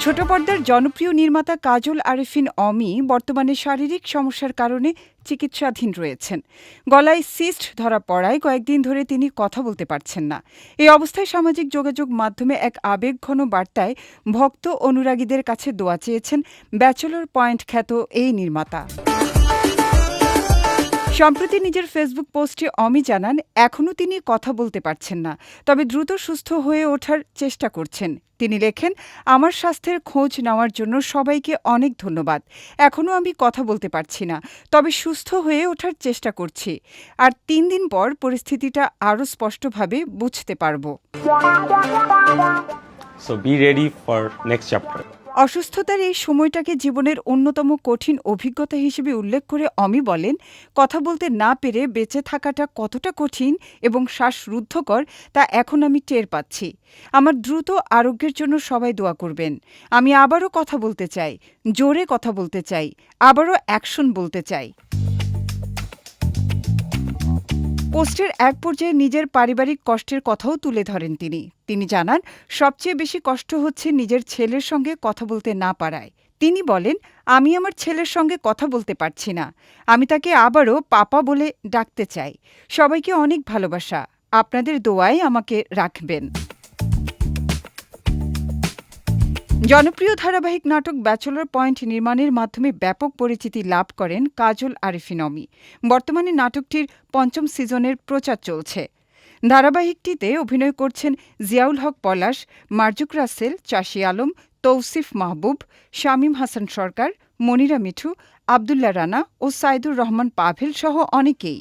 ছোট পর্দার জনপ্রিয় নির্মাতা কাজল আরেফিন অমি বর্তমানে শারীরিক সমস্যার কারণে চিকিৎসাধীন রয়েছেন। গলায় সিস্ট ধরা পড়ায় কয়েকদিন ধরে তিনি কথা বলতে পারছেন না। এই অবস্থায় সামাজিক যোগাযোগ মাধ্যমে এক আবেগঘন বার্তায় ভক্ত অনুরাগীদের কাছে দোয়া চেয়েছেন ব্যাচেলর পয়েন্ট খ্যাত এই নির্মাতা। সম্প্রতি নিজের ফেসবুক পোস্টে অমি জানান, এখনও তিনি কথা বলতে পারছেন না, তবে দ্রুত সুস্থ হয়ে ওঠার চেষ্টা করছেন। তিনি লেখেন, আমার স্বাস্থ্যের খোঁজ নেওয়ার জন্য সবাইকে অনেক ধন্যবাদ। এখনও আমি কথা বলতে পারছি না, তবে সুস্থ হয়ে ওঠার চেষ্টা করছি। আর ৩ দিন পর পরিস্থিতিটা আরও স্পষ্টভাবে বুঝতে পারব। So be ready for next chapter. অসুস্থতার এই সময়টাকে জীবনের অন্যতম কঠিন অভিজ্ঞতা হিসেবে উল্লেখ করে অমি বলেন, কথা বলতে না পেরে বেঁচে থাকাটা কতটা কঠিন এবং শ্বাসরুদ্ধকর তা এখন আমি টের পাচ্ছি। আমার দ্রুত আরোগ্যের জন্য সবাই দোয়া করবেন। আমি আবারও কথা বলতে চাই, জোরে কথা বলতে চাই, আবারও অ্যাকশন বলতে চাই। পোস্টের এক পর্যায়ে নিজের পারিবারিক কষ্টের কথাও তুলে ধরেন তিনি জানান, সবচেয়ে বেশি কষ্ট হচ্ছে নিজের ছেলের সঙ্গে কথা বলতে না পারায়। তিনি বলেন, আমি আমার ছেলের সঙ্গে কথা বলতে পারছি না। আমি তাকে আবারও পাপা বলে ডাকতে চাই। সবাইকে অনেক ভালোবাসা। আপনাদের দোয়ায় আমাকে রাখবেন। জনপ্রিয় ধারাবাহিক নাটক ব্যাচেলর পয়েন্ট নির্মাণের মাধ্যমে ব্যাপক পরিচিতি লাভ করেন কাজল আরেফিন অমি। বর্তমানে নাটকটির ৫ম সিজনের প্রচার চলছে। ধারাবাহিকটিতে অভিনয় করছেন জিয়াউল হক পলাশ, মার্জুক রাসেল, চাষী আলম, তৌসিফ মাহবুব, শামীম হাসান সরকার, মনিরা মিঠু, আবদুল্লাহ রানা ও সাইদুর রহমান পাভেল সহ অনেকেই।